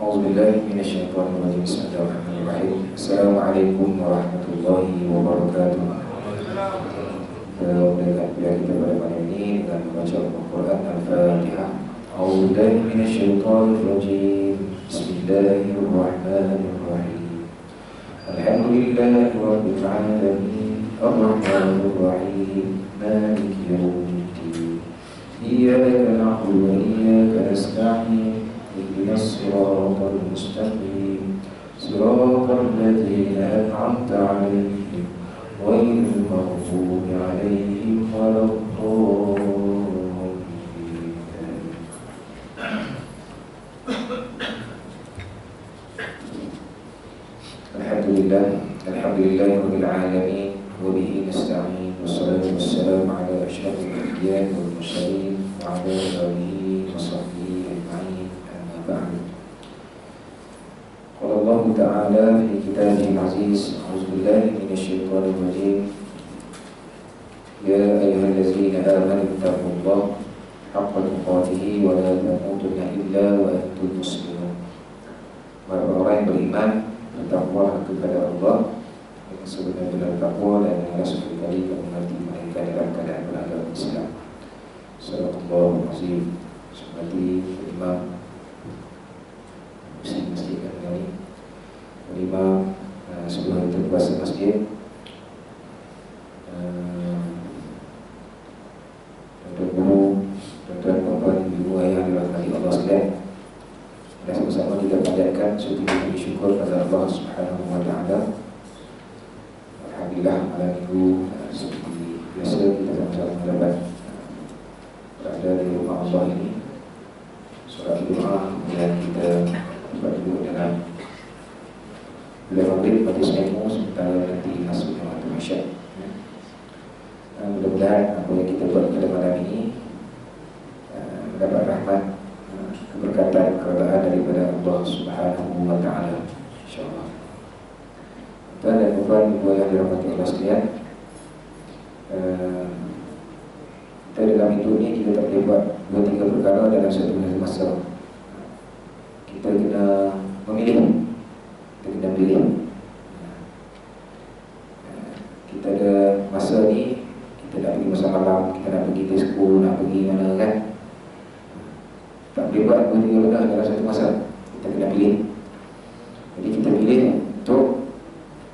A'udzubillahi minasyaitonirrajim. Bismillahirrahmanirrahim. Assalamualaikum warahmatullahi wabarakatuh. Dengan kuliah kita pada malam ini dengan membaca Al-Quran Al-Fatihah. A'udzubillahi minasyaitonirrajim. Bismillahirrahmanirrahim. Alhamdulillahi rabbil alamin. Ar-Rahmanir Rahim. Maliki yaumiddin. Iyyaka na'budu wa iyyaka nasta'in. اهدنا الصراط المستقيم صراط الذين أنعمت عليهم غير المغضوب عليهم ولا الضالين. Alhamdulillah rabbil alamin wa bihi nasta'in wassalatu wassalamu ala asyrafil anbiya'i wal mursalin wa ala alihi wa sahbihi ajma'in. بعد قال الله تعالى في كتابه العزيز أعوذ بالله من الشيطان الرجيم يا أيها الذين آمنوا اتقوا الله حق تقاته ولا تموتن إلا وأنتم مسلمون. Orang yang beriman bertakwa kepada Allah dengan sebenar-benar takwa dan dengan sekali kamu nanti mereka dalam keadaan beragama Islam. Sallallahu alaihi seperti imam masjid kali imam sebelum itu puasa masjid tuan guru, tuan-tuan, puan-puan, ibu ayah dirahmati Allah sekalian. Dan sama-sama kita panjatkan syukur bersyukur kepada Allah Subhanahu wa taala. Alhamdulillah malam minggu seperti biasa kita sama-sama mendapat berada di rumah Allah ini. Solat doa kemudian kita berdua dalam bulan Maghrib pada seminggu sementara nanti masuk waktu Isyak. Mudah-mudahan apa yang kita buat pada malam ini mendapat rahmat, keberkatan, keredaan daripada Allah Subhanahu wa taala, insyaallah. Tuan dan puan ibu yang dirahmati Allah sekalian, kita dalam hidup ini kita tak boleh buat 2-3 perkara dalam satu masa. Kita kena memilih. Kita kena pilih. Kita ada masa ni, kita nak pergi masa malam, kita nak pergi disco, nak pergi mana kan. Tak boleh buat 2-3 benda dalam satu masa. Kita kena pilih. Jadi kita pilih untuk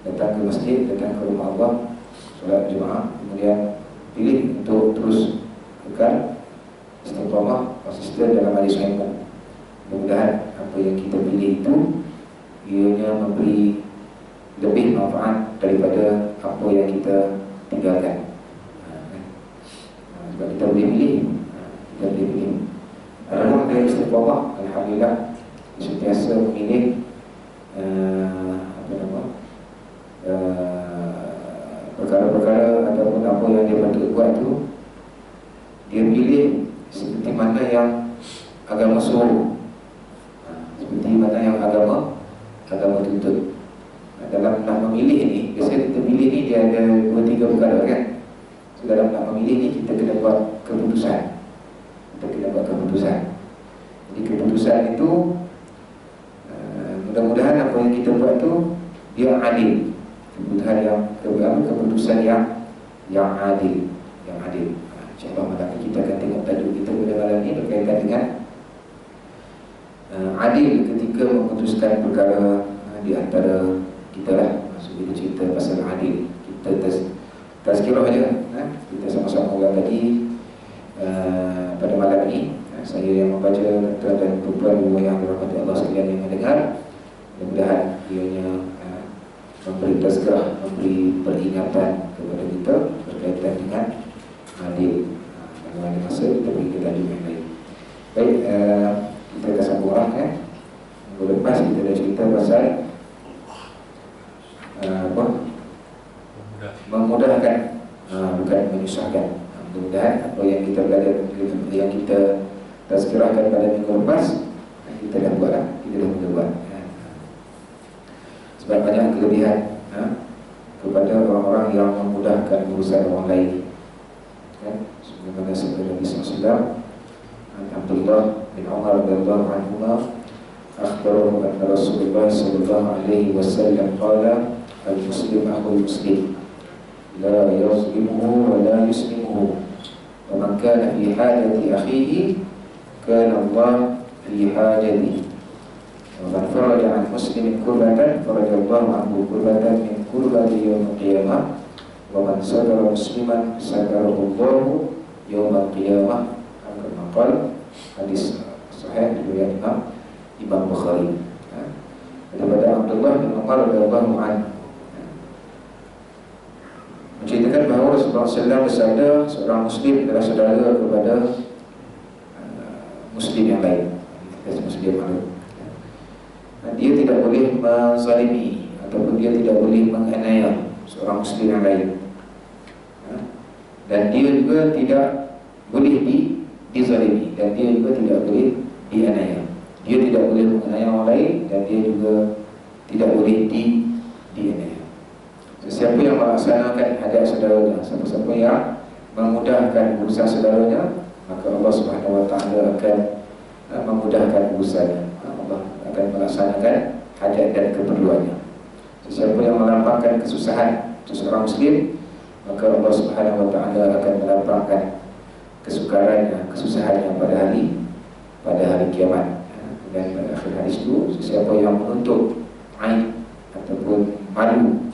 datang ke masjid, datang ke rumah Allah, solat Jumaat, kemudian pilih untuk terus kekal istiqamah, konsisten dalam hadis ilmu. Mudah-mudahan apa yang kita pilih itu ianya memberi lebih manfaat daripada apa yang kita tinggalkan. Sebab kita boleh pilih, kita boleh pilih. Orang dari istiqamah, alhamdulillah, sentiasa memilih perkara-perkara ataupun apa yang dia patut buat tu, dia pilih seperti mana yang agama suruh, seperti mana yang agama tuntut. Dalam nak memilih ni, biasanya kita pilih ni dia ada 2-3 perkara kan. So, dalam nak memilih ni kita kena buat keputusan. Jadi keputusan itu mudah-mudahan apa yang kita buat tu dia adil. Keputusan yang adil. InsyaAllah malam kita akan tengok tajuk kita pada malam ini berkaitan dengan adil ketika memutuskan perkara di antara kita lah. Maksud kita cerita pasal adil, kita tazkirah aja. Kita sama-sama ulang tadi pada malam ini. Saya yang membaca, tuan dan perempuan yang dirahmati Allah sekalian yang mendengar, mudah-mudahan ianya memberi tazkirah, memberi peringatan kepada kita berkaitan dengan adil. Bagaimana masa kita beri tajuk yang lain. Baik, kita akan sambung lah kan. Minggu lepas kita dah cerita pasal memudahkan, bukan menyusahkan. Mudah-mudahan apa yang kita belajar, yang kita tazkirahkan pada minggu lepas, kita dah buat lah, kita dah mula buat. Sebab banyak kelebihan kepada orang-orang yang memudahkan urusan orang lain. Sebagaimana sabda Nabi SAW, Abdullah bin Umar radhiyallahu anhu akhbarahu anna Rasulullah sallallahu alaihi wasallam qala al-muslim akhul muslim la yazlimuhu wa la yuslimuhu wa man kana fi hajati akhihi kana Allah fi hajatihi wa man faraja an muslimin kurbatan farajallahu anhu kurbatan min kurbati yawm al-qiyamah wa man sadara musliman sadarahu Allahu yawm al-qiyamah. Maqal hadis sahih riwayat Imam Bukhari daripada Abdullah bin Umar radhiyallahu anhu menceritakan bahawa Rasulullah SAW bersabda, seorang muslim adalah saudara kepada muslim yang lain. Muslim yang lain, dia tidak boleh menzalimi ataupun dia tidak boleh menganiaya seorang muslim yang lain, dan dia juga tidak boleh dizalimi, dan dia juga tidak boleh dianiaya. Dia tidak boleh menganiaya orang lain, dan dia juga tidak boleh dianiaya. Sesiapa yang melaksanakan hajat saudaranya, siapa-siapa yang memudahkan urusan saudaranya, maka Allah Subhanahu wa taala akan memudahkan urusannya. Allah akan melaksanakan hajat dan keperluannya. Sesiapa yang melapangkan kesusahan seorang muslim, maka Allah Subhanahu wa taala akan melapangkan kesukarannya, kesusahannya pada hari kiamat. Dan pada akhir hadis itu, sesiapa yang menuntut aib ataupun malu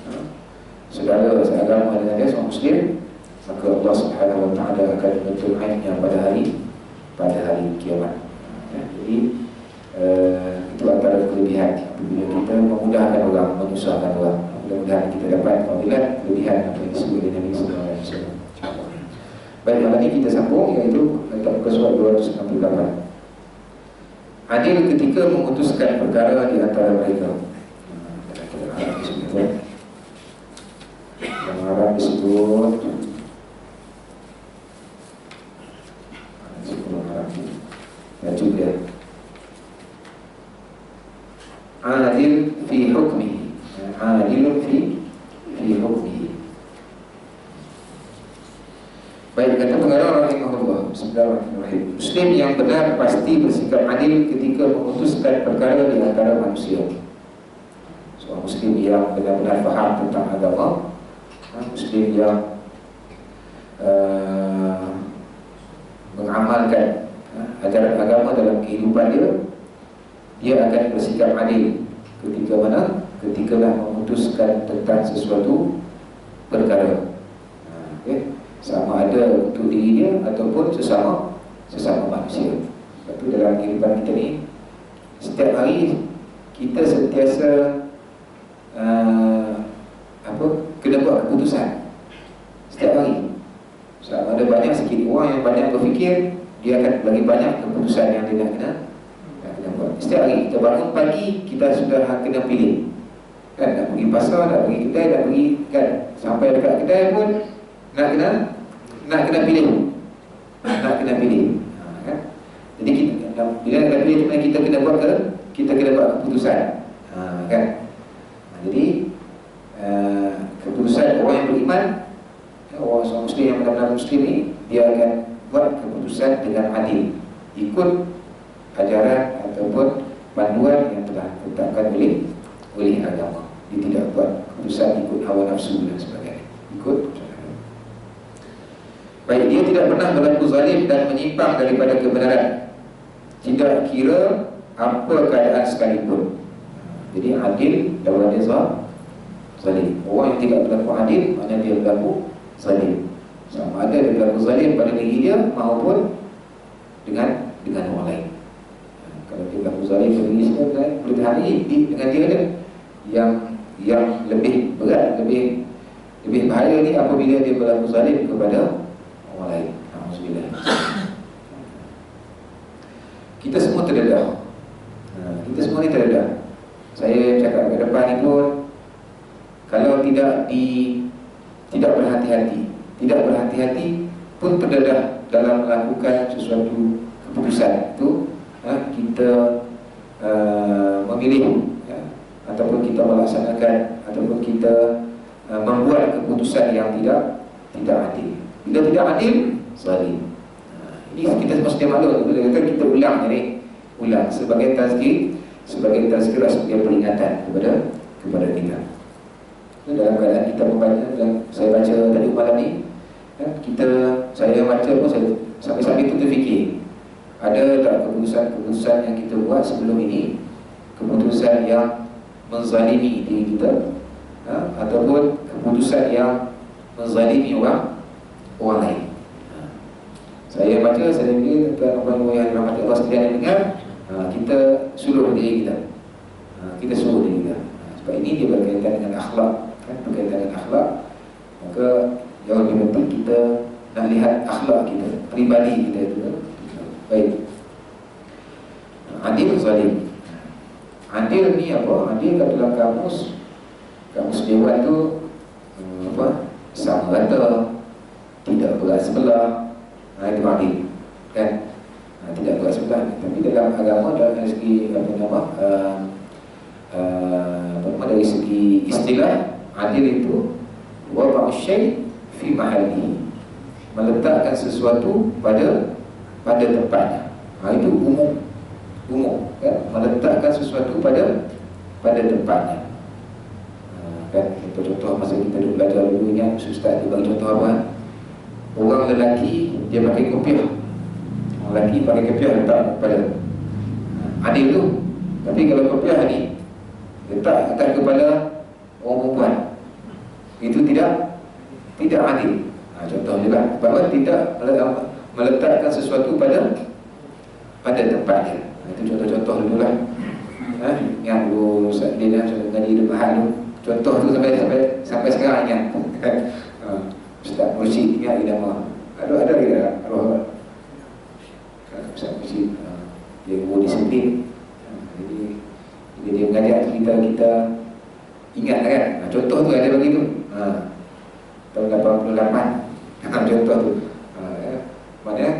saudara seagama dengan dia, seorang muslim, maka Allah Subhanahu wa taala akan menuntut aibnya pada hari kiamat. Jadi itu antara kelebihan apabila kita memudahkan orang, menyusahkan orang. Mudah-mudahan kita dapat fadilat kelebihan apa yang disebut oleh Nabi sallallahu alaihi wasallam. Baik, malam ini kita sambung, iaitu muka surat 268. Adil ketika memutuskan perkara di antara mereka. Yang Arab disebut baca dia adil fi hukmihi, adil fi hukmihi. Baik, kata pengarang rahimahullah, bismillahirrahmanirrahim, muslim yang benar pasti bersikap adil ketika memutuskan perkara di antara manusia. Seorang muslim yang benar-benar faham tentang agama, muslim yang mengamalkan ajaran agama dalam kehidupan dia akan bersikap adil ketika mana? Ketika nak memutuskan tentang sesuatu perkara, sama ada untuk diri dia ataupun sesama manusia. Sebab itu dalam kehidupan kita ni, setiap hari kita sentiasa kena buat keputusan. Setiap hari, sama ada banyak sikit orang yang banyak berfikir, dia akan bagi banyak keputusan yang dia nak kena buat. Setiap hari kita bangun pagi, kita sudah kena pilih, kan, nak pergi pasar, nak pergi kedai, nak pergi, kan, sampai dekat kedai pun nak kena pilih, kan? Jadi kita, bila nak pilih tu, kita kena buat keputusan, kan? Jadi keputusan orang yang beriman, orang muslim yang benar-benar muslim ni, dia akan buat keputusan dengan adil, ikut ajaran ataupun panduan yang telah ditetapkan oleh agama. Dia tidak buat keputusan ikut hawa nafsu dan sebagainya, ikut. Baik, dia tidak pernah berlaku zalim dan menyimpang daripada kebenaran, tidak kira apa keadaan sekalipun. Jadi adil lawan dia zalim. Orang yang tidak berlaku adil, maknanya dia berlaku zalim. Sama ada dia berlaku zalim pada diri dia maupun dengan orang lain. Kalau dia berlaku zalim pada diri sendiri, boleh hari dengan dia yang lebih berat, lebih bahaya ni apabila dia berlaku zalim kepada orang lain. Alhamdulillah. Kita semua terdedah. Kita semua ni terdedah. Saya cakap ke depan ni pun, kalau tidak berhati-hati pun terdedah dalam melakukan sesuatu keputusan itu, kita memilih, ataupun kita melaksanakan, ataupun kita membuat keputusan yang tidak adil. Bila tidak adil, zalim. Ini kita mesti maklum. Kita ulang sebagai tazkir. sebagai tazkirah, sebagai peringatan kepada kita. Dalam keadaan kita membaca, yang saya baca tadi malam ni, saya baca pun saya sampai-sampai itu terfikir, ada tak keputusan-keputusan yang kita buat sebelum ini, keputusan yang menzalimi diri kita, ataupun keputusan yang menzalimi orang lain. Saya baca, saya fikir tuan-tuan yang dirahmati Allah sekalian yang dengar, kita suruh diri kita, sebab ini dia berkaitan dengan akhlak, berkaitan dengan akhlak. Maka yang lebih penting kita nak lihat akhlak kita, pribadi kita itu. Baik. Adil, zalim. Adil ni apa? Adil kat dalam kamus dewan tu sama rata, tidak berat sebelah. Itu adil, kan? Tidak berat sebelah. Tapi dalam agama, dari segi dari segi istilah, adil itu wada'u syai' fi mahallihi, meletakkan sesuatu pada tempatnya. Itu umum, kan? Meletakkan sesuatu pada tempatnya. Kan, contoh masa kita dulu belajar dulu, ingat ustaz dia bagi contoh apa? Orang lelaki dia pakai kopiah, orang lelaki pakai kopiah letak pada adil tu. Tapi kalau kopiah ni letak atas kepala orang perempuan, itu tidak adil. Contoh juga bahawa tidak meletakkan sesuatu pada tempatnya. Itu contoh-contoh dulu lah. Yang dulu Ustaz Dina ngaji di Bahar tu, contoh tu sampai sekarang ingat. Ustaz Mursyid ingat nama. Ada dia arwah Ustaz Mursyid, dia guru disiplin. Jadi dia mengajak kita ingat kan. Contoh tu ada bagi tu. Tahun 88. Contoh tu. Maknanya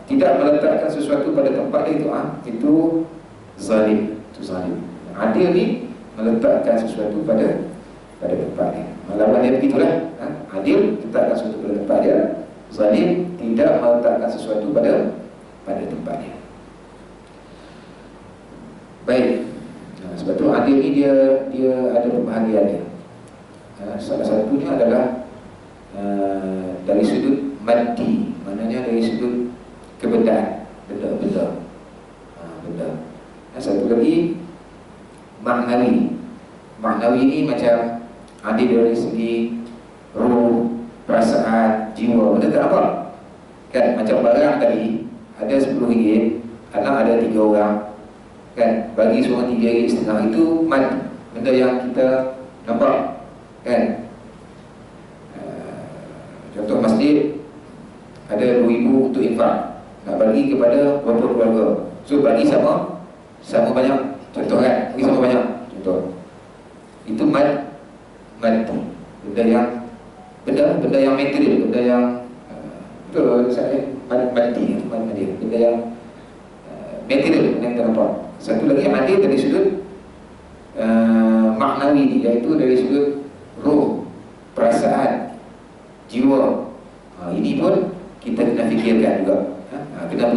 tidak meletakkan sesuatu pada tempatnya itu zalim. Itu zalim. Adil ni meletakkan sesuatu pada tempatnya. Lawan dia begitulah. Adil letakkan sesuatu pada tempat dia. Zalim tidak meletakkan sesuatu pada tempatnya. Baik. Sebab tu adil ni dia ada pembahagian dia. Salah satunya adalah dari sudut maddi, maknanya dari sudut kebendaan, benda. Satu lagi maknawi. Maknawi ni macam adil dari segi ruh, perasaan, jiwa. Benda tak apa, kan? Macam barang tadi ada RM10, anak ada 3 orang, kan? Bagi seorang RM3.5, itu benda yang kita nampak, kan? Contoh masjid ada RM2,000 untuk infak, nak bagi kepada beberapa keluarga. So bagi sama banyak. Contoh kan, bagi sama banyak. Contoh. Itu benda yang material, benda yang betul saya mati, benda yang material yang kita nampak. Satu lagi yang adil dari sudut maknawi, iaitu dari sudut roh, perasaan, jiwa. Ini pun kita kena fikirkan juga. Kena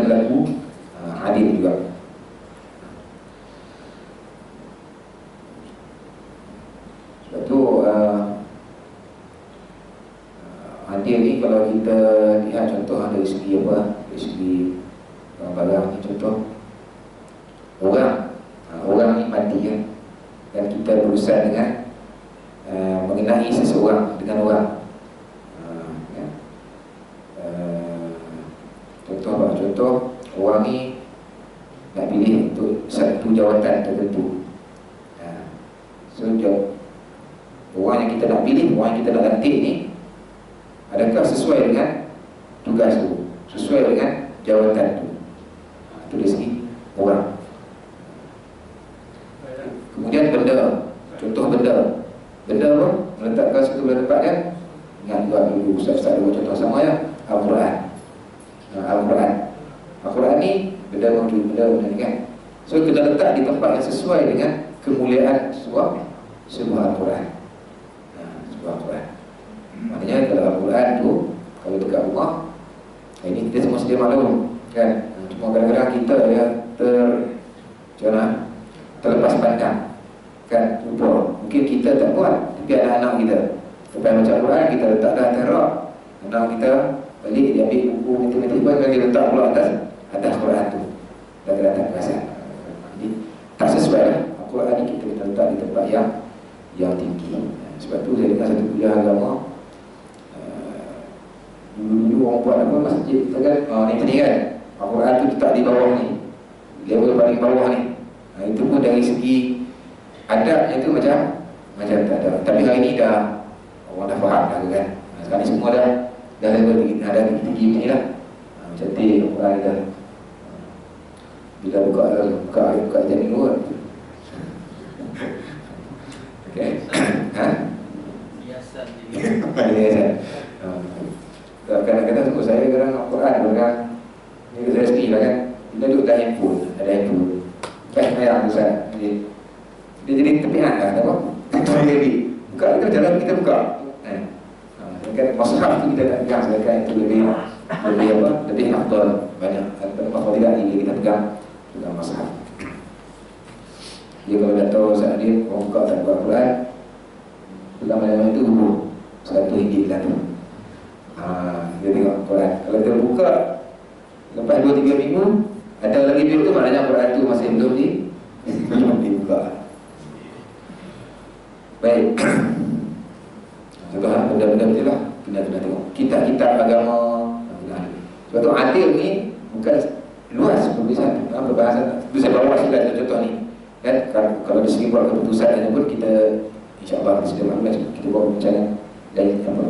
berlaku adil juga. Sebab tu adil ni kalau kita lihat contoh dari segi apa? Dari segi barang ni, contoh orang ni mati, kan? Dan kita berurusan dengan mengenai seseorang dengan orang. Contoh orang ni nak pilih untuk satu jawatan tertentu. So orang yang kita nak pilih, orang yang kita nak lantik ni, adakah sesuai dengan tugas tu, sesuai dengan jawatan tu? Itu dari segi orang. Kemudian benda, contoh benda apa? Meletakkan satu pada tempat dia. Ingat juga dulu Ustaz dulu contoh sama ya, Al-Quran. Al-Quran ni benda mawjud, benda ni kan. So kena letak di tempat yang sesuai dengan kemuliaan sebuah Al-Quran. Sebuah Al-Quran. Maknanya kalau Al-Quran tu, kalau dekat rumah, ini kita semua sedia maklum, kan? Cuma kadang-kadang kita Al-Quran itu letak di bawah ni, level paling bawah ni. Itu pun dari segi adabnya tu macam tak ada. Tapi hari ni dah orang dah faham dah kan. Sekarang ni semua dah level tinggi, ada tinggi ni lah. Macam tu Al-Quran dah. Bila buka jam minggu kan. Okay. Biasa Biasa. Kadang-kadang suka saya kadang Al-Quran kadang ni saya sendiri lah kan. Bila duduk dah handphone, ada handphone. Baik mayang Ustaz. Dia jadi tepian lah, tak apa? Kita jadi buka kita jalan kita buka. Kan masalah tu kita tak pegang, sedangkan itu lebih apa? Lebih afdal banyak. Apa tidak ini kita pegang masalah. Dia kalau dah tahu Ustaz dia orang buka tak buka Al-Quran, pegang mana-mana itu RM1 lah tu. Dia tengok Al-Quran. Kalau dia buka lepas 2-3 minggu ada lagi duit tu, maknanya Al-Quran tu masih belum dibuka. Baik. Contoh benda-benda betul lah kena tengok kitab-kitab agama. Sebab tu adil ni bukan luas perbahasan. Bisa bawa sila contoh ni kan. Kalau di segi buat keputusan pun kita insya-Allah sudah maklum kita buat perbincangan dari apa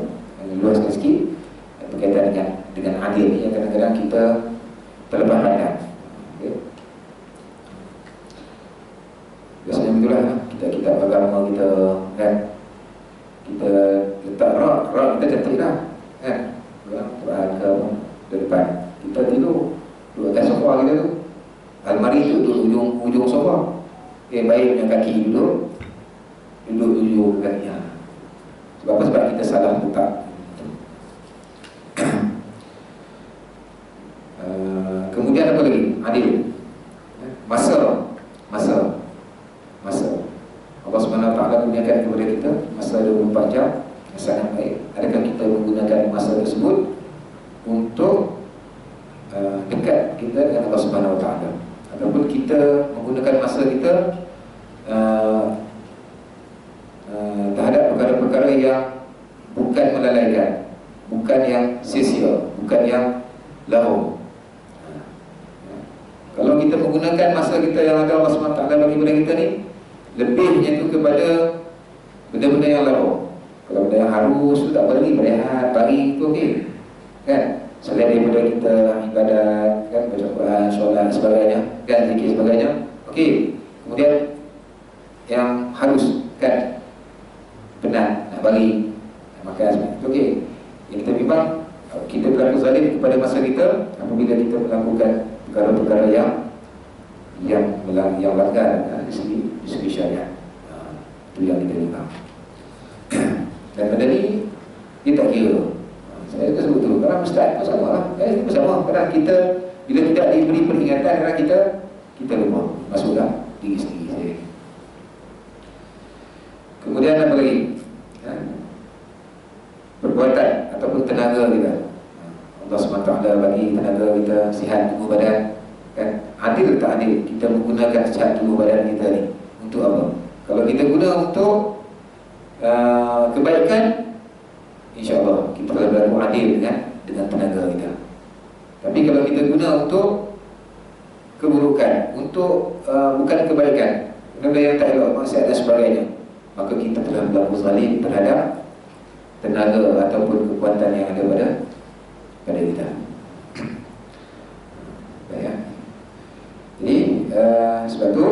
luaskan sikit berkaitan dengan adil ni yang kadang-kadang kita terlepas pandang. Okay. Biasanya begitulah kita agama kita kan, kita letak rak kita cantik lah kan, Quran ke di depan kita tidur duduk atas sofa kita tu, almari tu duduk ujung sofa. Baik punya kaki duduk ujung kaki. Sebab apa? Sebab kita salah letak. Kemudian apa lagi? Adil. Masa Allah SWT kurniakan kepada kita masa 24 jam yang sangat baik. Adakah kita menggunakan masa tersebut untuk dekat kita dengan Allah SWT, ataupun kita menggunakan masa kita terhadap perkara-perkara yang bukan melalaikan, bukan yang sia-sia, bukan yang lahu. Kalau kita menggunakan masa kita yang ada Allah SWT bagi kepada kita ni, lebihnya tu kepada benda-benda yang lahu. Kalau benda yang harus tu tak boleh, berehat, pagi tu okey kan. Selain daripada kita ibadat kan, baca Quran, solat sebagainya kan, zikir sebagainya, okey. Kemudian yang harus kan, penat nak bagi makan semua, okey. Yang kita bimbang kita berlaku zalim kepada masa kita apabila kita melakukan perkara-perkara yang langgar di segi syariat. Itu yang kita bimbang. Dan benda ni dia tak kira. Saya kata sebut tu, kadang ustaz pun sama lah. Itu pun sama. Kadang kita bila tidak diberi peringatan, kadang kita lupa. Masuklah diri sendiri. Kemudian apa lagi? Perbuatan ataupun tenaga kita. Allah SWT bagi tenaga kita sihat tubuh badan kan. Adil tak adil kita menggunakan sihat tubuh badan kita ni untuk apa? Kalau kita guna untuk kebaikan, insya-Allah kita akan berlaku adil dengan tenaga kita. Tapi kalau kita guna untuk keburukan, untuk bukan kebaikan, benda yang tak elok, maksiat dan sebagainya, maka kita telah berlaku zalim terhadap tenaga ataupun kekuatan yang ada pada kita. Baik ya. Jadi sebab tu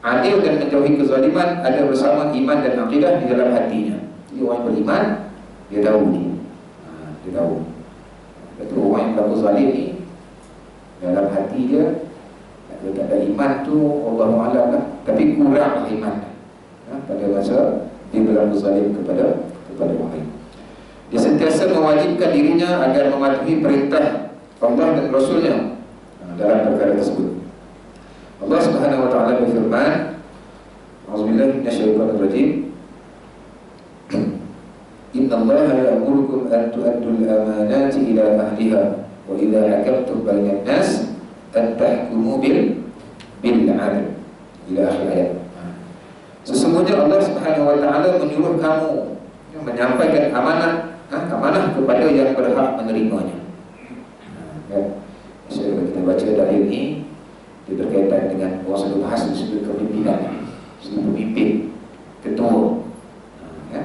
adil dan menjauhi kezaliman ada bersama iman dan akidah di dalam hatinya. Jadi orang yang beriman dia tahu ni. Dia tahu. Betul, orang yang berlaku zalim ni dalam hati dia kalau tak ada iman tu Allahu'alam lah, tapi kurang iman pada masa dia berlaku zalim kepada orang lain. Dia sentiasa mewajibkan dirinya agar mematuhi perintah Allah dan Rasulnya dalam perkara tersebut. Allah Subhanahu wa taala berfirman, A'udzubillahi minasyaitonir rajim. Innallaha ya'murukum an tu'addul amanati ila ahliha wa idza hakamtum bainan nas an tahkumu bil 'adl. Ila akhir ayat. Sesungguhnya Allah Subhanahu wa taala menyuruh kamu menyampaikan amanah kepada yang berhak menerimanya. Ya. Kita baca baca dalil ni, dia berkaitan dengan orang selalu bahas sudut kepimpinan, sudut pemimpin, ketua. Ya?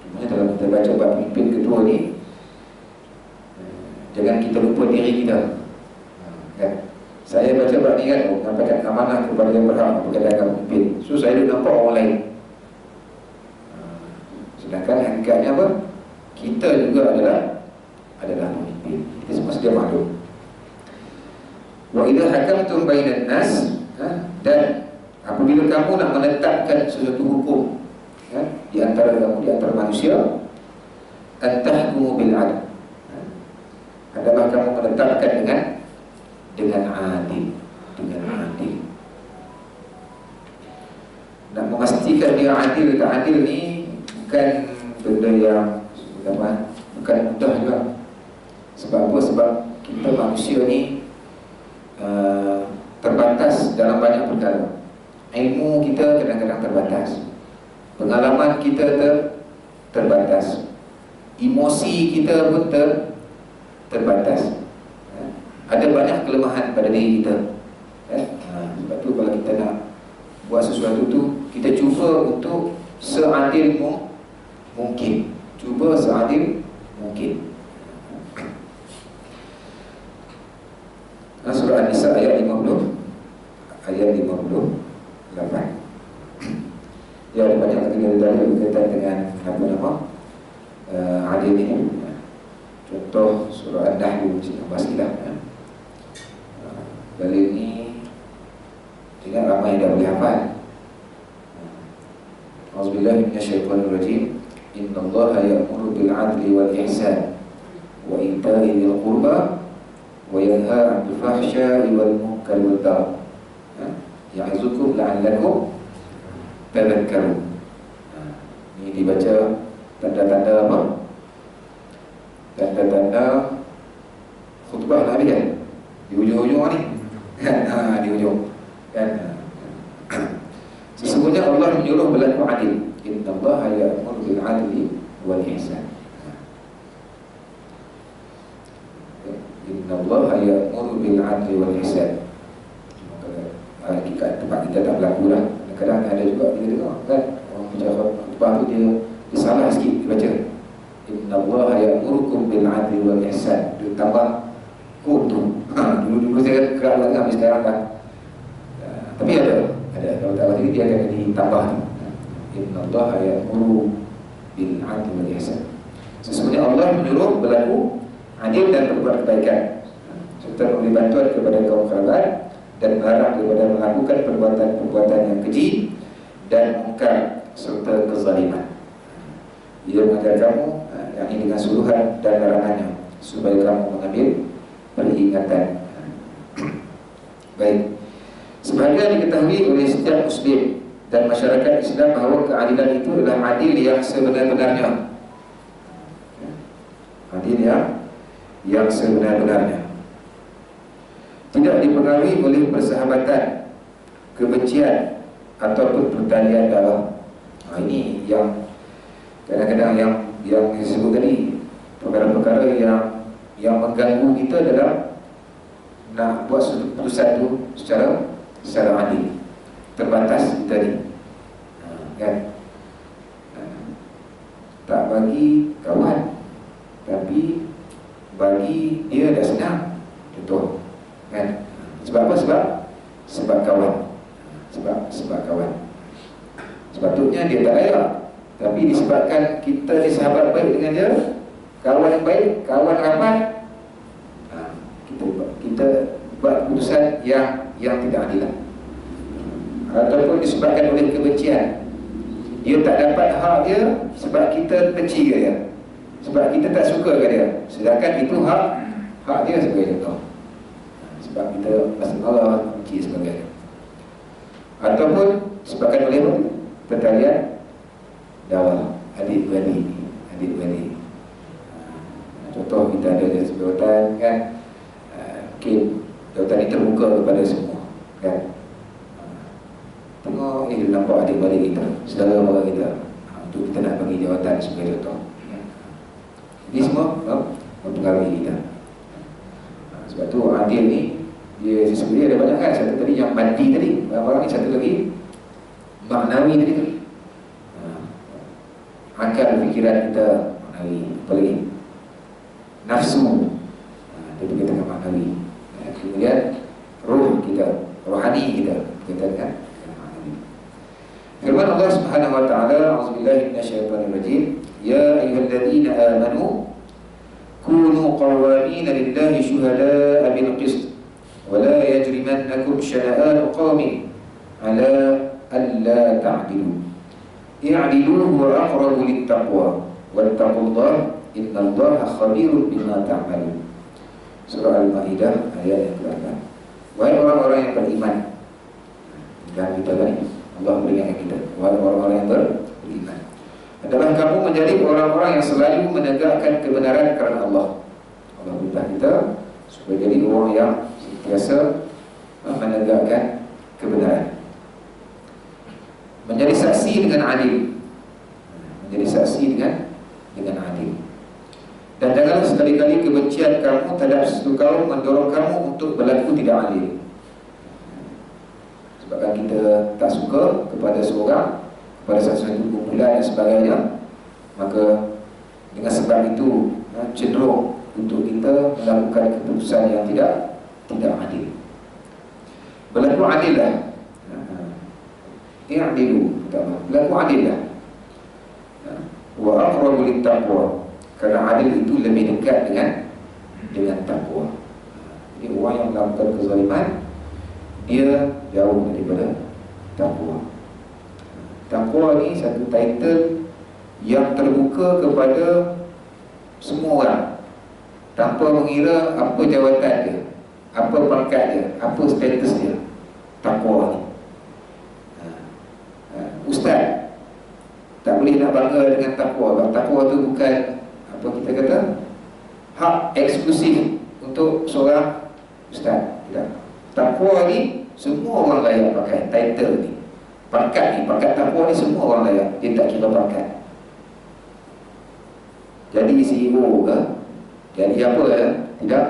Cuma dalam kita baca bab pemimpin ketua ni, jangan kita lupa diri kita. Kan? Saya baca bab ni kan, menyampaikan amanah kepada yang berhak berkaitan pemimpin. So saya duduk nampak orang lain. Sedangkan hakikatnya apa? Kita juga adalah pemimpin. Kita semua sedia maklum. Wa idza hakamtum bainan nas, dan apabila kamu nak menetapkan sesuatu hukum, di antara kamu, di antara manusia, antahkumu bil adl, adalah kamu menetapkan dengan adil, Nak memastikan dia adil tak adil ni bukan benda yang bukan mudah juga. Sebab apa? Sebab kita manusia ni terbatas dalam banyak perkara. Ilmu kita kadang-kadang terbatas, pengalaman kita terbatas, emosi kita pun terbatas. Ada banyak kelemahan pada diri kita. Sebab tu kalau kita nak buat sesuatu tu, kita cuba untuk seadil mungkin. Cuba seadil mungkin. Surah An-Nisa ayat 50, ayat 58. Ya, ada banyak lagi dalil berkaitan dengan apa-apa adil ini. Contoh surah An-Nahl, kita bahas kita. Dalil ini tidak ramai yang dah boleh hafal. Auzubillahi minasyaitonirrajim. Innallaha ya'muru bil 'adli wal ihsan wa ita'i dzil qurba wa yanha 'anil fahsya'i wal munkari wal baghi ya'izukum la'allakum tadhakkarun. Ini dibaca tanda-tanda apa? Tanda-tanda khutbah Nabi kan? Di ujung-ujung ni. Di ujung. Kan? Sesungguhnya Allah menyuruh berlaku adil. Innallaha ya'muru bil 'adli wal ihsan. Innallaha ya'muru bil 'adli wal ihsan. Hakikat tempat kita tak berlaku lah. Kadang-kadang ada juga kita dengar kan, orang baca khutbah tu dia salah sikit dibaca. Innallaha ya'murukum bil 'adli wal ihsan. Dia tambah kum tu. Dulu-dulu saya kerap dengar, tapi sekarang dah. Tapi ada kalau tak lagi dia akan ditambah tu. Innallaha ya'muru bil 'adli wal ihsan. Sesungguhnya Allah menyuruh berlaku adil dan berbuat kebaikan, serta memberi bantuan kepada kaum kerabat, dan melarang daripada melakukan perbuatan-perbuatan yang keji dan mungkar serta kezaliman. Ia mengajar kamu, yang ini dengan suruhan dan larangannya, supaya kamu mengambil peringatan. Baik, sebahagian diketahui oleh setiap Muslim dan masyarakat Islam bahawa keadilan itu adalah adil yang sebenar-benarnya. Adil yang sebenar-benarnya, tidak dipengaruhi oleh persahabatan, kebencian ataupun pertalian darah. Ini yang kadang-kadang yang disebut tadi, perkara-perkara yang mengganggu kita dalam nak buat suatu keputusan tu secara adil. Terbatas kita ni, kan? Tak bagi kawan, tapi bagi dia dah senang. Contoh, kan? Sebab apa? Sebab kawan. Sebab kawan. Sepatutnya dia tak layak, tapi disebabkan kita ni sahabat baik dengan dia, kawan yang baik, kawan rapat, kita buat keputusan yang tidak adil. Ataupun disebabkan oleh kebencian, dia tak dapat hak dia sebab kita benci dia, sebab kita tak suka ke dia, sedangkan itu hak dia sebagai contoh. Sebab kita rasa marah, benci sebagainya. Ataupun disebabkan oleh pertalian darah, adik-beradik. Contoh, kita ada jabatan kan, mungkin jabatan ini terbuka kepada semua kan. Tengok ni, dia nampak adik-beradik kita, saudara mara kita, untuk kita nak bagi jawatan sebagai contoh. Ini semua mempengaruhi kita. Sebab tu adil ni dia sebenarnya ada banyak kan. Satu tadi yang maddi tadi, orang ni satu lagi maknawi tadi tu. Akal fikiran kita maknawi, apa lagi? Nafsu, dia berkaitan maknawi. Kemudian ruh kita, rohani kita berkaitan dengan maknawi. Firman Allah Subhanahu wa taala, auzubillahi minasyaitonir rajim, ya ayyuhalladzina amanu kunu qawwamina lillahi syuhada'a bil qist wa la yajrimannakum syana'anu qaumin ala alla ta'dilu i'dilu huwa aqrabu littaqwa wattaqullaha innallaha khabirun bima ta'malun. Surah Al-Maidah ayat yang ke-8. Wahai orang-orang yang beriman, dan kita kan Allah beringatkan kita, wahai orang-orang yang beriman, adalah kamu menjadi orang-orang yang selalu menegakkan kebenaran kerana Allah. Allah perintah kita supaya jadi orang yang sentiasa menegakkan kebenaran. Menjadi saksi dengan adil. Menjadi saksi dengan adil. Dan janganlah sekali-kali kebencian kamu terhadap sesuatu kaum mendorong kamu untuk berlaku tidak adil. Sebabkan kita tak suka kepada seorang, kepada sesuatu kumpulan dan sebagainya, maka dengan sebab itu cenderung untuk kita melakukan keputusan yang tidak adil. Berlaku adillah. I'dilu, berlaku adillah. Wa aqrabu littaqwa, kerana adil itu lebih dekat dengan takwa. Jadi orang yang melakukan kezaliman, dia jauh daripada takwa. Takwa ni satu title yang terbuka kepada semua orang, tanpa mengira apa jawatan dia, apa pangkat dia, apa status dia. Takwa ni, ustaz tak boleh nak bangga dengan takwa. Takwa tu bukan apa kita kata hak eksklusif untuk seorang ustaz. Tidak. Takwa ni semua orang layak pakai title ni. Pangkat ni, pangkat takwa ni semua orang layak. Dia tak kira pangkat. Jadi CEO ke, jadi apa ya? Tidak.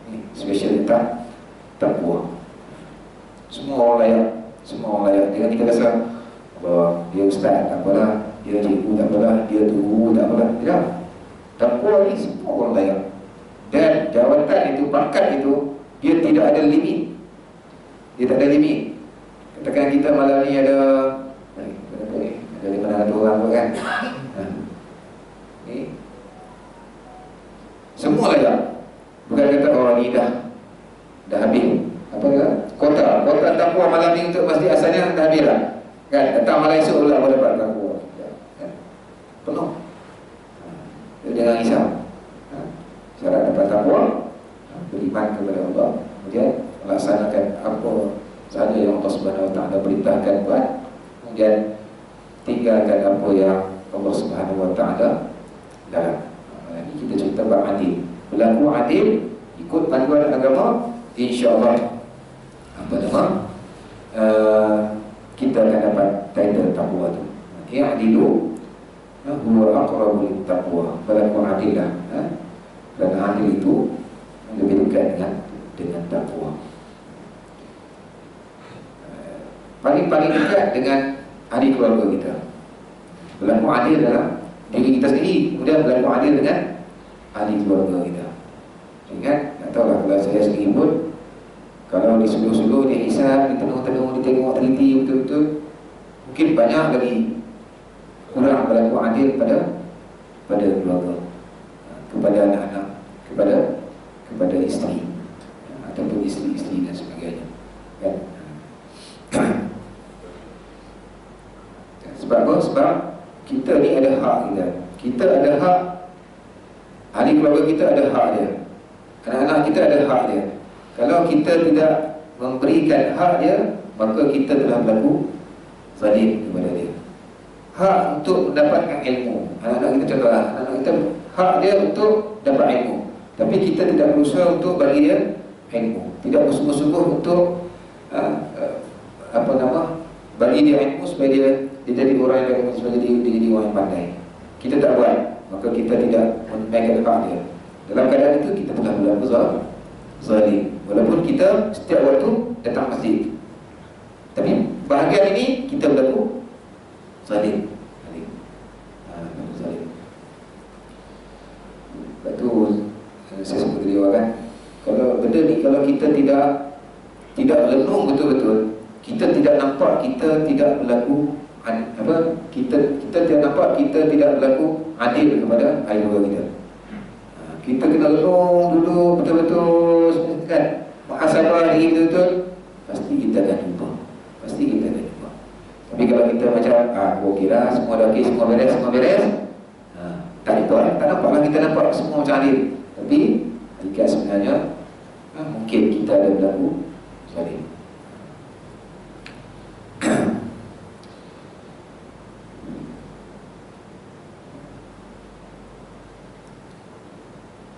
Ini special tentang takwa. Semua orang layak. Semua orang layak. Jangan kita rasa dia ustaz tak apalah, dia cikgu tak apalah, dia guru tak apalah. Tidak. Takwa ni semua orang layak. Dan jawatan itu, pangkat itu, dia tidak ada limit. Dia tak ada limit. Katakan kita malam ni ada 500 orang pun kan. Ni semua layak. Bukan kata orang ni dah habis. Apa kata? Kota takwa malam ni untuk masjid asalnya dah habis lah. Kan, datang malam esok pula boleh dapat takwa. Kan? Penuh. Jangan risau. Syarat dapat takwa, beriman kepada Allah, kemudian melaksanakan apa sahaja yang Allah Subhanahu Wa Taala perintahkan buat, kemudian tinggalkan apa yang Allah Subhanahu Wa Taala larang. Ini kita cerita bab adil. Berlaku adil, ikut panduan agama, insya-Allah apa nama? Kita akan dapat title takwa tu. I'dilu huwa aqrabu littaqwa. Berlaku adillah. Dan adil itu lebih dekat dengan takwa. Paling dekat dengan ahli keluarga kita. Berlaku adil dalam diri kita sendiri, kemudian berlaku adil dengan ahli keluarga kita. Ingat, tak tahulah kalau saya sendiri pun, kalau di suluh-suluh dia hisab, ditengok-tengok, ditengok teliti betul-betul, mungkin banyak lagi kurang berlaku adil pada keluarga, kepada anak-anak, kepada isteri ataupun isteri-isteri dan sebagainya, kan? Sebab apa? Sebab kita ni ada hak kita. Kita ada hak, ahli keluarga kita ada hak dia, anak-anak kita ada hak dia. Kalau kita tidak memberikan hak dia, maka kita telah berlaku zalim kepada dia. Hak untuk mendapatkan ilmu, anak-anak kita contohlah, anak-anak kita hak dia untuk dapat ilmu, tapi kita tidak berusaha untuk bagi dia ilmu, tidak bersungguh-sungguh untuk bagi dia ilmu supaya dia jadi orang yang supaya dia jadi orang yang pandai. Kita tak buat, maka kita tidak menunaikan hak dia. Dalam keadaan itu kita telah berlaku zalim. Walaupun kita setiap waktu datang masjid, tapi bahagian ini kita berlaku zalim. Zalim. Lepas tu saya sebut tadi kan, kalau benda ni kalau kita tidak renung betul-betul, kita tidak nampak kita tidak berlaku kita tidak nampak kita tidak berlaku adil kepada ahli keluarga kita. Kita kena renung dulu betul-betul kan, muhasabah diri betul-betul, pasti kita akan jumpa. Tapi kalau kita macam okey lah, semua dah okey, semua beres, tak nampaklah kita nampak semua macam adil. Tapi hakikat sebenarnya mungkin kita ada berlaku zalim.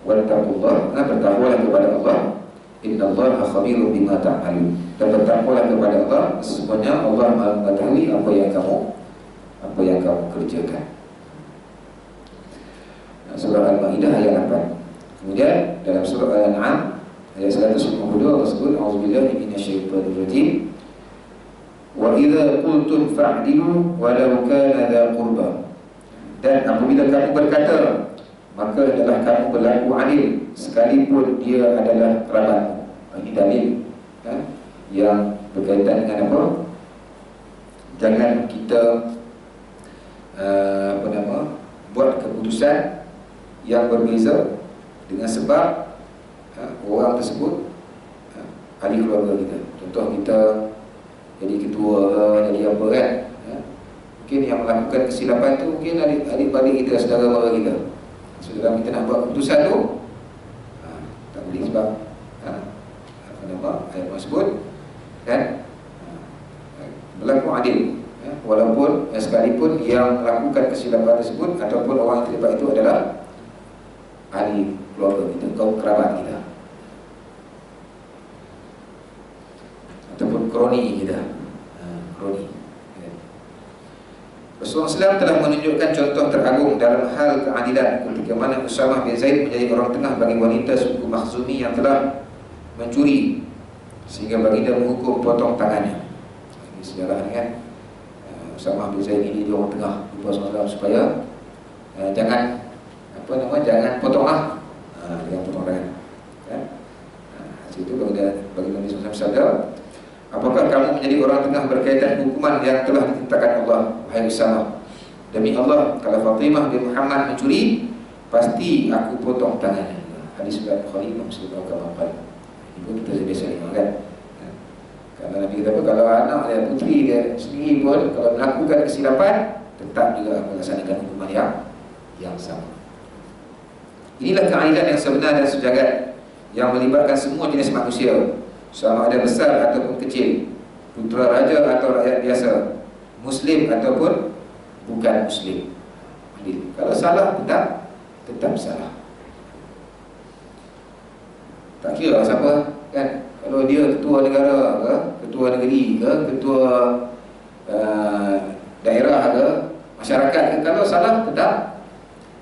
Wattaqullah, bertakwalah kepada Allah. Innallaha khabirun bima ta'malun. Dan bertakwalah kepada Allah, sesungguhnya Allah mengetahui apa yang kamu kerjakan. Surah Al-Maidah ayat 8. Kemudian dalam surah Al-An'am ayat 152 Allah sebut, a'udzubillahi minasyaitonir rajim. Wa idza qultum fa'dilu walau kana dza qurba. Dan apabila kamu berkata, maka adalah kamu berlaku adil sekalipun dia adalah kerabatmu. Ini dalil yang berkaitan dengan apa? Jangan kita buat keputusan yang berbeza dengan sebab orang tersebut ahli keluarga kita. Contoh kita jadi ketua, jadi apa kan, mungkin yang melakukan kesilapan tu mungkin adik-adik kita, saudara mara kita. Saudara kita nak buat keputusan tu tak boleh sebab ayat tersebut kan berlaku adil, walaupun sekalipun yang melakukan kesilapan tersebut ataupun orang yang terlibat itu adalah ahli keluarga kita, kaum kerabat kita, ataupun kroni kita. Kroni. Rasulullah SAW telah menunjukkan contoh teragung dalam hal keadilan ketika mana Usamah bin Zaid menjadi orang tengah bagi wanita suku Makhzumi yang telah mencuri, sehingga baginda menghukum potong tangannya. Ini sejarah ni kan, Usamah bin Zaid ini dia orang tengah Rasulullah SAW supaya jangan potonglah, jangan potong tangan kan. Situ baginda Nabi SAW bersabda, apakah kamu menjadi orang tengah berkaitan hukuman yang telah ditetapkan Allah, wahai Usamah? Demi Allah, kalau Fatimah bin Muhammad mencuri, pasti aku potong tangannya. Hadis riwayat Bukhari, Muslim, Al-Bukhari. Itu kita biasa dengar kan. Karena Nabi kata kalau anak dia, putri dia sendiri pun kalau melakukan kesilapan, tetap juga melaksanakan hukuman yang sama. Inilah keadilan yang sebenar dan sejagat, yang melibatkan semua jenis manusia, sama ada besar ataupun kecil, putera raja atau rakyat biasa, Muslim ataupun bukan Muslim. Kalau salah, tetap salah. Tak kira siapa kan. Kalau dia ketua negara ke, ketua negeri ke, ketua daerah ke, masyarakat ke, kalau salah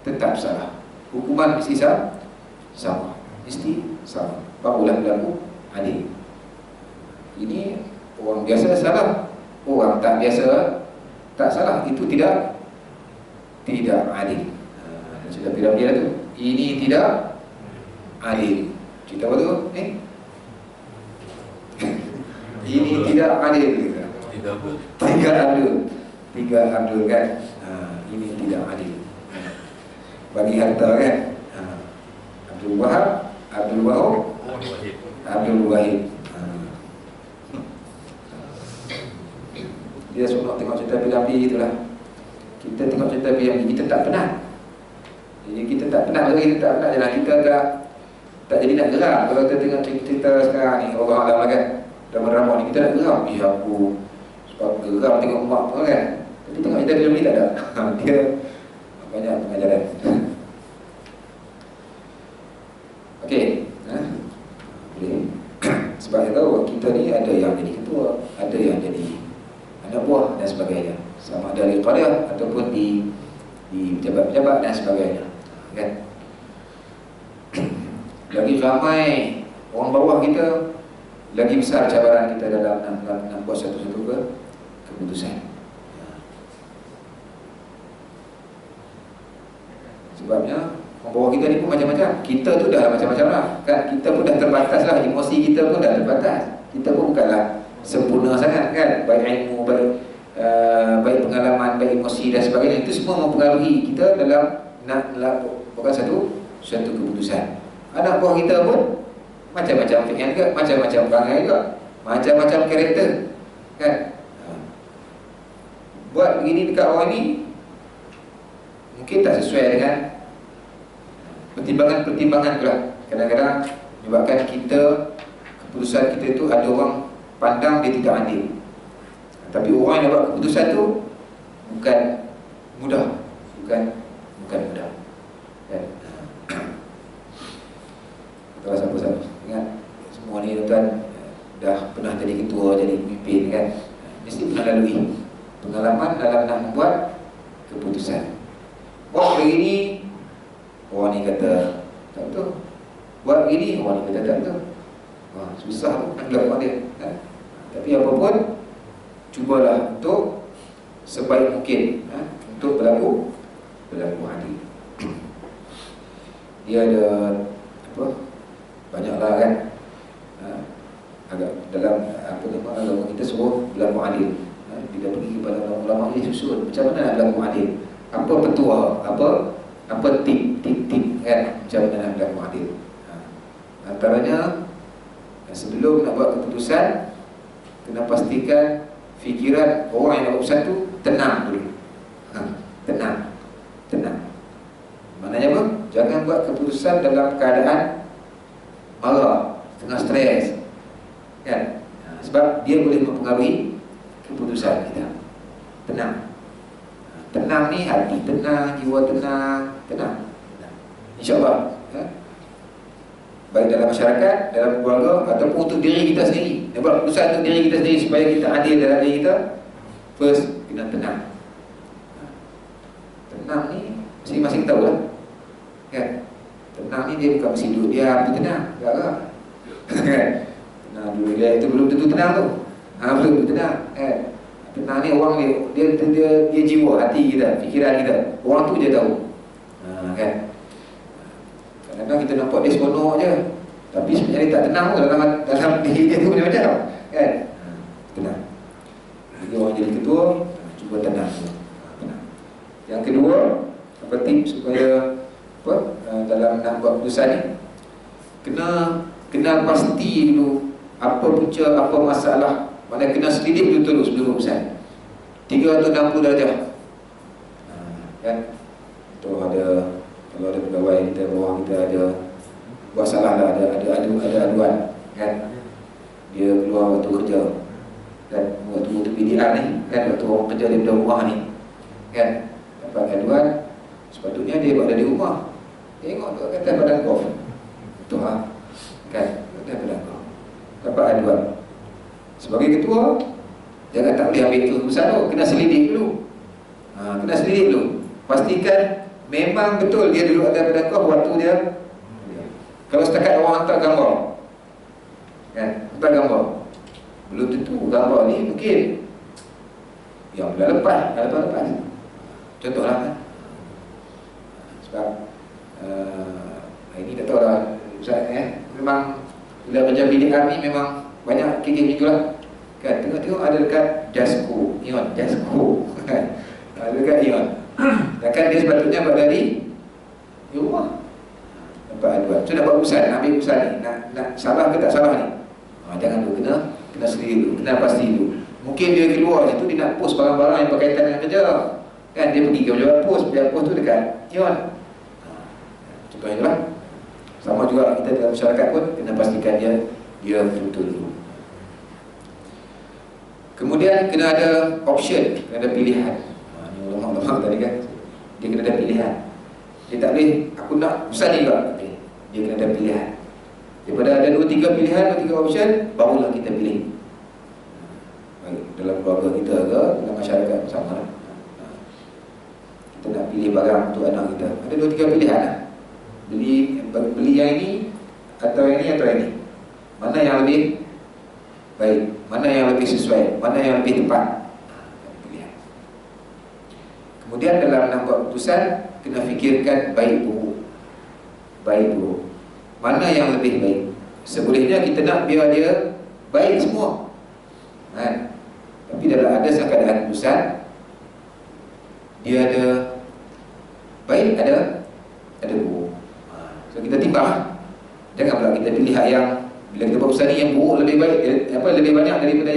tetap salah. Hukuman mesti sama. Mesti sama. Barulah berlaku adil. Ini orang biasa salah, orang tak biasa tak salah, itu tidak adil. Sudah bilang dia tu, ini tidak adil. Cerita apa tu? Ini tidak adil. Tiga adil kan. Ini tidak adil. Bagi harta kan. Abdul Wahab, Abdul Wahid. Dia suruh tengok cerita P.A.P. itulah. Kita tengok cerita P.A.P. kita tak penat. Jadi kita tak penat lagi, kita tak penat jalan. Kita tak jadi nak geram. Kalau kita tengok cerita sekarang ni, Allah Alam kan, drama-drama ni, kita nak geram. Aku sebab geram tengok mak pun kan. Tapi tengok cerita film ni tak ada. Dia banyak pengajaran. Okey. Boleh. Sebab itu kita ni ada yang jadi ketua, ada yang jadi anak buah dan sebagainya, sama ada di qaryah ataupun di pejabat-pejabat dan sebagainya kan. lagi ramai orang bawah kita, lagi besar cabaran kita dalam nak buat satu-satu keputusan. Sebabnya orang bawah kita ni pun macam-macam. Kita tu dah macam-macam lah kan? Kita pun dah terbatas lah, emosi kita pun dah terbatas. Kita pun bukanlah sempurna sangat kan? Baik ilmu, baik pengalaman, baik emosi dan sebagainya. Itu semua mempengaruhi kita dalam nak bukan satu keputusan. Anak buah kita pun macam-macam fikiran juga, macam-macam perangai juga, macam-macam karakter kan? Buat begini dekat orang ni mungkin tak sesuai dengan pertimbangan pula. Kadang-kadang menyebabkan kita, keputusan kita itu ada orang pandang dia tidak adil. Tapi orang yang buat keputusan tu bukan mudah. Kan? Kalau siapa-siapa ingat, semua ni tuan dah pernah jadi ketua, jadi pemimpin kan, mesti pernah lalui pengalaman dalam nak membuat keputusan. Buat begini, orang ni kata tak betul. Buat begini, orang ni kata tak betul. Susah tu nak lakukan dia kan? Tapi apapun, cubalah untuk sebaik mungkin untuk berlaku adil. Dia ada apa, banyaklah kan, agak dalam apa nama agama kita suruh berlaku adil. Bila pergi kepada ulama ini susun macam mana nak berlaku adil, apa petua, apa tip kan, macam mana nak berlaku adil. Antaranya, sebelum nak buat keputusan, kena pastikan fikiran orang yang nak buat keputusan tu tenang dulu. Tenang. Maknanya apa? Jangan buat keputusan dalam keadaan marah, tengah stres kan? Sebab dia boleh mempengaruhi keputusan kita. Tenang ni hati tenang, jiwa tenang. InsyaAllah baik dalam masyarakat, dalam keluarga, ataupun untuk diri kita sendiri. Dia buat keputusan untuk diri kita sendiri supaya kita adil dalam diri kita. First, kena tenang. Tenang ni masing-masing tahu lah kan? Tenang ni dia bukan mesti duduk diam tu tenang, tak kan? Tenang dulu dia, itu belum tentu tenang tu. Belum tentu tenang kan? Tenang ni orang dia jiwa, hati kita, fikiran kita. Orang tu je tahu kan? Kadang-kadang kita nampak dia seronok je, tapi sebenarnya dia tak tenang pun dalam diri dia tu macam-macam kan? Tenang. Jadi orang jadi ketua, cuba tenang. Yang kedua, apa tips supaya dalam nak buat keputusan ni, kena pasti dulu apa punca, apa masalah. Maknanya kena selidik dulu sebelum keputusan. 360 darjah kan? Kalau ada pegawai kita, bawah kita ada buat salah lah, ada aduan kan? Dia keluar waktu kerja kan, waktu PDR ni kan, waktu orang kerja daripada rumah ni kan, dapat aduan, sepatutnya dia buat dari rumah. Tengok tu kata badan golf tu kan, kata badan golf, dapat aduan. Sebagai ketua, jangan tak boleh ambil itu keputusan tu, kena selidik dulu. Kena selidik dulu, pastikan memang betul dia duduk ada badan golf waktu dia. Kalau setakat orang hantar gambar kan, hantar gambar, belum tentu gambar ni mungkin yang dah lepas. Contohlah kan? Sebab ini tak tahu lah Ustaz memang bila kerja PDR ni memang banyak kekek juga kan. Tengok-tengok ada dekat Jasco kan, ada dekat Ion. Takkan dia sepatutnya buat dari rumah, dapat aduan. So nak buat keputusan, nak ambil keputusan ni, nak salah ke tak salah ni, jangan dulu, kena sendiri dulu, kena pasti dulu. Mungkin dia keluar situ, dia nak post barang-barang yang berkaitan dengan kerja kan, dia pergi ke pejabat pos tu dekat Ion. Contohnya lah. Sama juga kita dalam masyarakat pun kena pastikan dia betul dulu. Kemudian kena ada option, kena ada pilihan. Ulama-ulama tadi kan, dia kena ada pilihan. Dia tak boleh aku nak pesan ni juga, dia kena ada pilihan. Daripada ada 2-3 pilihan, 2-3 option, barulah kita pilih. Baik dalam keluarga kita ke dalam masyarakat sama lah. Kita nak pilih barang untuk anak kita, ada 2-3 pilihan lah. Beli yang ini atau ini atau ini? Mana yang lebih baik? Mana yang lebih sesuai? Mana yang lebih tepat? Pilihan. Kemudian dalam nak buat keputusan, kena fikirkan baik buruk. Baik buruk. Mana yang lebih baik? Sebolehnya kita nak biar dia baik semua, kan? Tapi dalam ada keadaan keputusan, dia ada baik, ada buruk. So kita timbang. Jangan pula kita pilih yang bila kita buat keputusan ni yang buruk lebih baik, lebih banyak daripada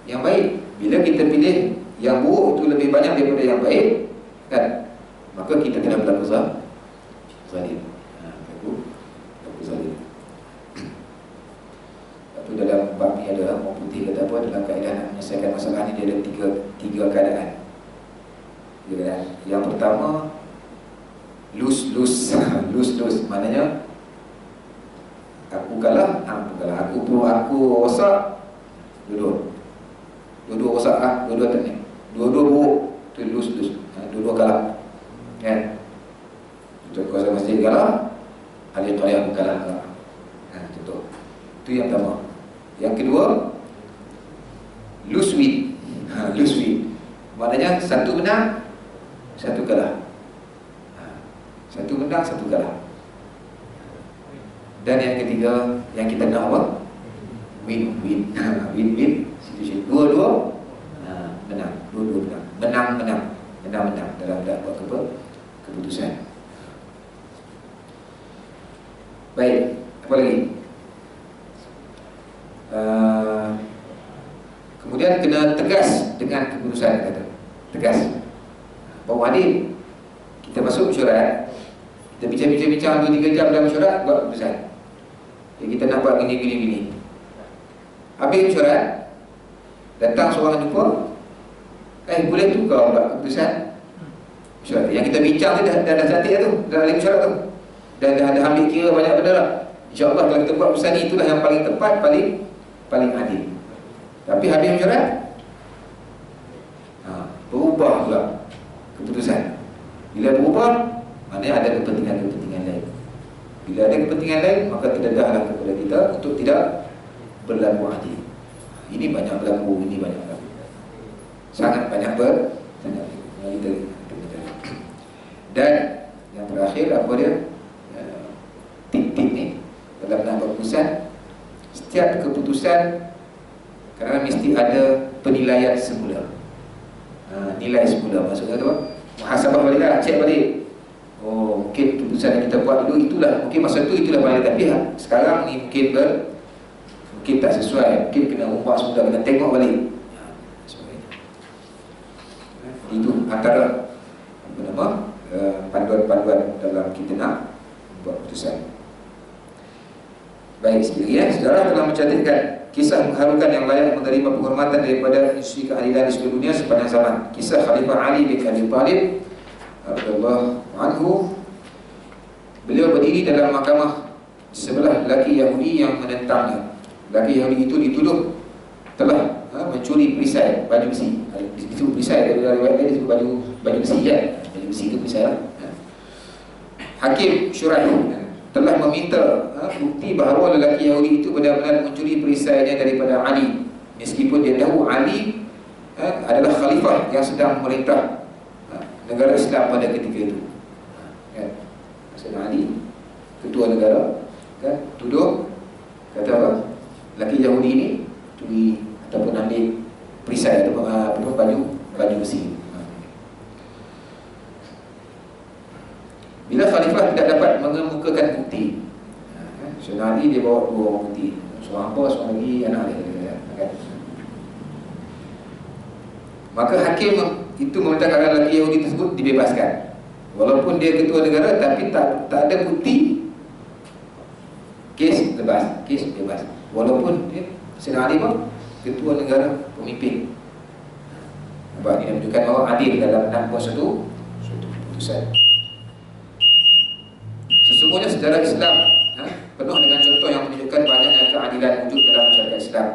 yang baik. Bila kita pilih yang buruk itu lebih banyak daripada yang baik, kan? Maka kita telah berlaku zalim. Berlaku zalim. Itu dalam bab ni ada orang putih kata apa, dalam kaedah nak menyelesaikan masalah ni dia ada tiga keadaan. Yang pertama, lose, maknanya aku kalah, aku rosak, dua-dua rosak, dua-dua tak ni, dua-dua buruk, tu lose, dua-dua kalah, kan? Contoh kuasa masjid kalah, ahli tariah aku kalah, contoh. Itu yang pertama. Yang kedua, lose win, maknanya satu menang, satu kalah. Satu menang, satu kalah. Dan yang ketiga, yang kita nak apa? Win situation. Dua-dua menang. Menang dalam buat keputusan. Baik, apa lagi? Kemudian kena tegas dengan keputusan, kata. Tegas. Pak Wadid, kita masuk mesyuarat, kita bincang-bincang 2-3 jam dalam mesyuarat, buat keputusan. Kita nak buat gini. Habis mesyuarat, datang seorang jumpa, boleh tukar buat keputusan mesyuarat. Yang kita bincang tu dah cantik tu, dah ahli mesyuarat tu, dan dah ambil kira banyak benda lah. InsyaAllah kalau kita buat keputusan ni, itulah yang paling tepat, paling adil. Tapi habis mesyuarat, berubah pula keputusan. Bila berubah, maknanya ada kepentingan lain. Bila ada kepentingan lain, maka terdedahlah kepada kita untuk tidak berlaku adil. Ini banyak berlaku, sangat banyak kita. Dan yang terakhir, apa dia? Tip-tip ni dalam nak keputusan. Setiap keputusan kerana mesti ada penilaian semula. Nilai semula maksudnya tu, muhasabah balik lah, cek balik. Oh, mungkin keputusan yang kita buat dulu itulah, mungkin masa tu itulah paling, tapi sekarang ni mungkin tak sesuai, mungkin kena ubah semula, kena tengok balik. Itu antara panduan-panduan dalam kita nak buat keputusan. Baik, sekali sejarah telah mencatatkan kisah mengharukan yang layak menerima penghormatan daripada institusi keadilan di seluruh dunia sepanjang zaman. Kisah Khalifah Ali bin Abi Thalib radhiyallahu anhu. Beliau berdiri dalam mahkamah di sebelah lelaki Yahudi yang menentangnya. Lelaki Yahudi itu dituduh telah mencuri perisai baju besi. Itu perisai, dari riwayat dia disebut baju besi, kan? Baju besi itu perisai lah. Hakim Syuraih telah meminta bukti bahawa lelaki Yahudi itu benar-benar mencuri perisainya daripada Ali, meskipun dia tahu Ali adalah khalifah yang sedang memerintah negara Islam pada ketika itu. Maksudnya Ali, ketua negara, kan, tuduh, kata apa? Lelaki Yahudi ini curi ataupun ambil perisai ataupun baju besi. Bila khalifah tidak dapat mengemukakan bukti, Sayyidina Ali dia bawa dua orang bukti, seorang apa, seorang lagi anak dia, kan? Maka hakim itu memerintahkan lelaki Yahudi tersebut dibebaskan. Walaupun dia ketua negara, tapi tak ada bukti, kes bebas. Walaupun dia Sayyidina Ali pun ketua negara, pemimpin. Sebab ini menunjukkan bahawa adil dalam membuat suatu keputusan. Sesungguhnya sejarah Islam penuh dengan contoh yang menunjukkan banyaknya keadilan wujud dalam masyarakat Islam.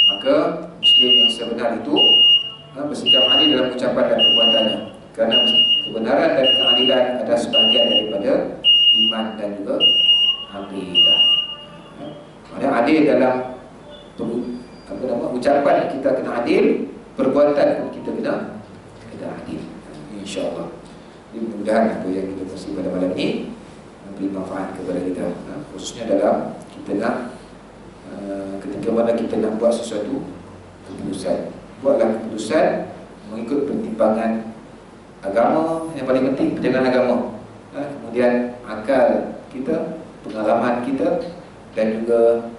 Maka Muslim yang sebenar itu bersikap adil dalam ucapan dan perbuatannya, kerana kebenaran dan keadilan adalah sebahagian daripada iman dan juga akidah. adil dalam ucapan kita kena adil, perbuatan pun kita kena adil. InsyaAllah. Jadi mudah-mudahan apa yang kita kongsi pada malam ini memberi manfaat kepada kita, khususnya dalam kita nak ketika mana kita nak buat sesuatu keputusan. Buatlah keputusan mengikut pertimbangan agama, yang paling penting pertimbangan agama, kemudian akal kita, pengalaman kita, dan juga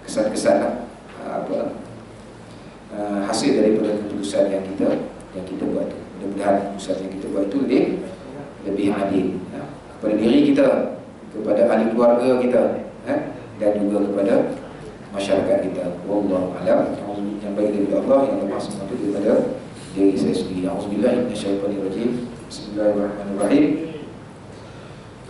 kesan-kesan hasil daripada keputusan yang kita buat. Mudah-mudahan keputusan yang kita buat itu lebih adil, kepada diri kita, kepada ahli keluarga kita, dan juga kepada masyarakat kita. Wallahu a'lam. Yang baik daripada Allah, yang lebih maksud daripada diri saya sendiri. A'udzubillahi minasyaitonirrajim. Bismillahirrahmanirrahim.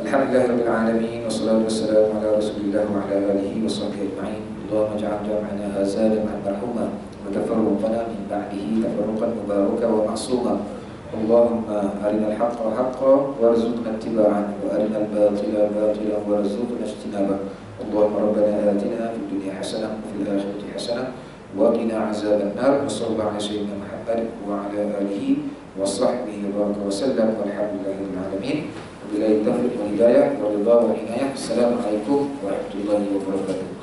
Alhamdulillahirabbil alamin, wassalatu wassalamu ala Rasulillah wa ala alihi washabbihi ajma'in. Allahumma ij'al jam'ana hadza jam'an marhuma wa tafarruqana min ba'dihi tafarruqan mubaraka wa ma'suma. Allahumma arinal haqqa haqqan warzuqna ittiba'ahu wa arinal batila batilan warzuqna ijtinabah. Allahumma rabbana atina fid dunya hasanah wa fil akhirati hasanah wa qina azaban nar. Wassallallahu ala sayyidina Muhammad wa ala alihi wa sahbihi wa sallam. Walhamdulillahil alamin. Wabillahi taufiq wal hidayah wa ridha wal inayah. Assalamualaikum warahmatullahi wabarakatuh.